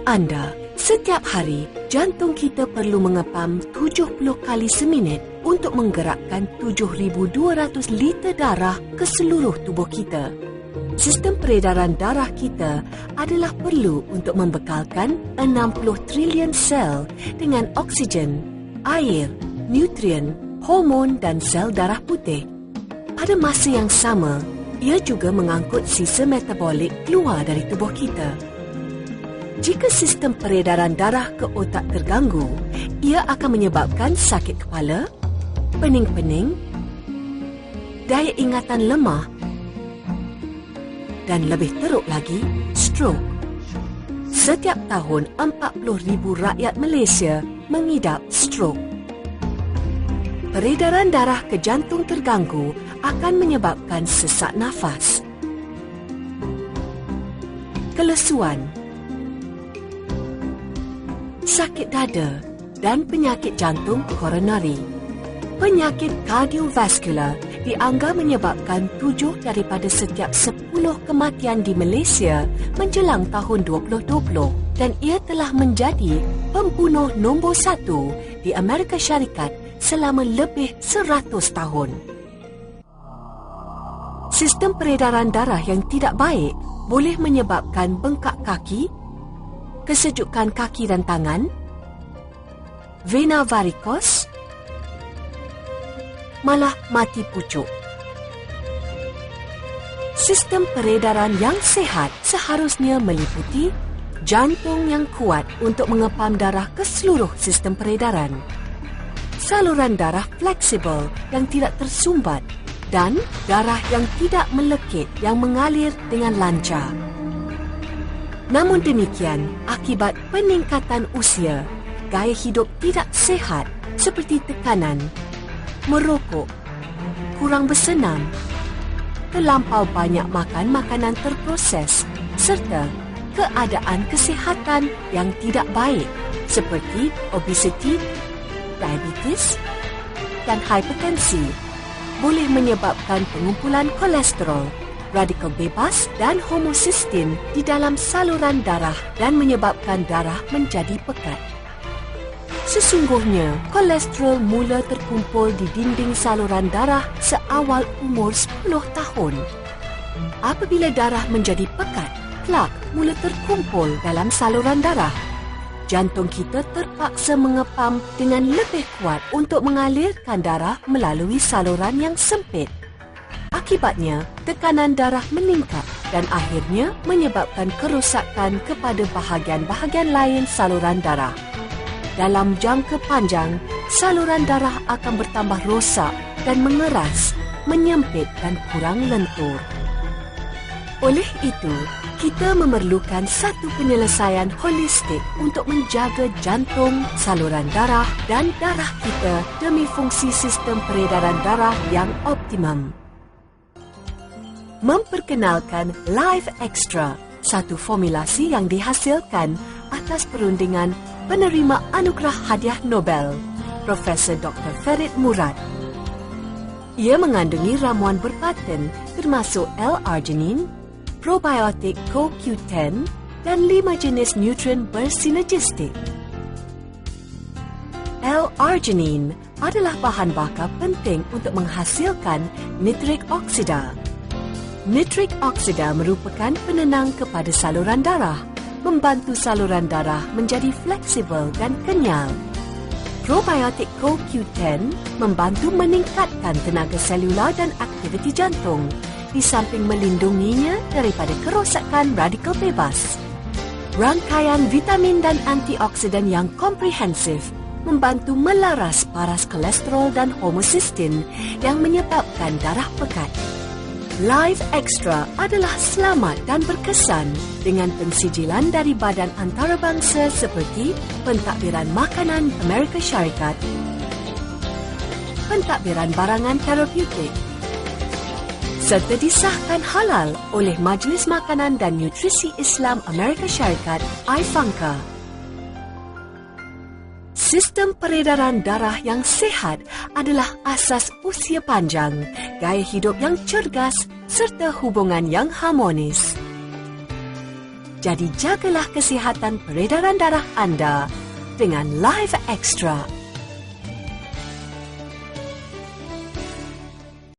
anda, setiap hari jantung kita perlu mengepam 70 kali seminit untuk menggerakkan 7,200 liter darah ke seluruh tubuh kita. Sistem peredaran darah kita adalah perlu untuk membekalkan 60 trilion sel dengan oksigen, air, nutrien, hormon dan sel darah putih. Pada masa yang sama, ia juga mengangkut sisa metabolik keluar dari tubuh kita. Jika sistem peredaran darah ke otak terganggu, ia akan menyebabkan sakit kepala, pening-pening, daya ingatan lemah dan lebih teruk lagi, stroke. Setiap tahun, 40,000 rakyat Malaysia mengidap stroke. Peredaran darah ke jantung terganggu akan menyebabkan sesak nafas, kelesuan, sakit dada dan penyakit jantung koronari. Penyakit kardiovaskular dianggap menyebabkan 7 daripada setiap 10 kematian di Malaysia menjelang tahun 2020 dan ia telah menjadi pembunuh nombor 1 di Amerika Syarikat selama lebih 100 tahun. Sistem peredaran darah yang tidak baik boleh menyebabkan bengkak kaki, kesejukan kaki dan tangan, vena varikos, malah mati pucuk. Sistem peredaran yang sihat seharusnya meliputi jantung yang kuat untuk mengepam darah ke seluruh sistem peredaran, saluran darah fleksibel yang tidak tersumbat dan darah yang tidak melekit yang mengalir dengan lancar. Namun demikian, akibat peningkatan usia, gaya hidup tidak sihat seperti tekanan, merokok, kurang bersenam, terlampau banyak makan makanan terproses serta keadaan kesihatan yang tidak baik seperti obesiti, diabetes dan hipertensi boleh menyebabkan pengumpulan kolesterol, radikal bebas dan homocysteine di dalam saluran darah dan menyebabkan darah menjadi pekat. Sesungguhnya, kolesterol mula terkumpul di dinding saluran darah seawal umur 10 tahun. Apabila darah menjadi pekat, plak mula terkumpul dalam saluran darah. Jantung kita terpaksa mengepam dengan lebih kuat untuk mengalirkan darah melalui saluran yang sempit. Akibatnya, tekanan darah meningkat dan akhirnya menyebabkan kerosakan kepada bahagian-bahagian lain saluran darah. Dalam jangka panjang, saluran darah akan bertambah rosak dan mengeras, menyempit dan kurang lentur. Oleh itu, kita memerlukan satu penyelesaian holistik untuk menjaga jantung, saluran darah dan darah kita demi fungsi sistem peredaran darah yang optimum. Memperkenalkan Life Extra, satu formulasi yang dihasilkan atas perundingan penerima anugerah hadiah Nobel, Profesor Dr. Ferit Murad. Ia mengandungi ramuan berpaten termasuk L-arginine, probiotik CoQ10 dan 5 jenis nutrien bersinergistik. L-arginine adalah bahan bakar penting untuk menghasilkan nitrik oksida. Nitrik oksida merupakan penenang kepada saluran darah, membantu saluran darah menjadi fleksibel dan kenyal. Probiotik CoQ10 membantu meningkatkan tenaga selular dan aktiviti jantung, di samping melindunginya daripada kerosakan radikal bebas. Rangkaian vitamin dan antioksidan yang komprehensif membantu melaras paras kolesterol dan homocysteine yang menyebabkan darah pekat. Life Extra adalah selamat dan berkesan dengan pensijilan dari badan antarabangsa seperti Pentadbiran Makanan Amerika Syarikat, Pentadbiran Barangan Terapeutik, serta disahkan halal oleh Majlis Makanan dan Nutrisi Islam Amerika Syarikat, IFANCA. Sistem peredaran darah yang sihat adalah asas usia panjang, gaya hidup yang cergas serta hubungan yang harmonis. Jadi jagalah kesihatan peredaran darah anda dengan Life Extra.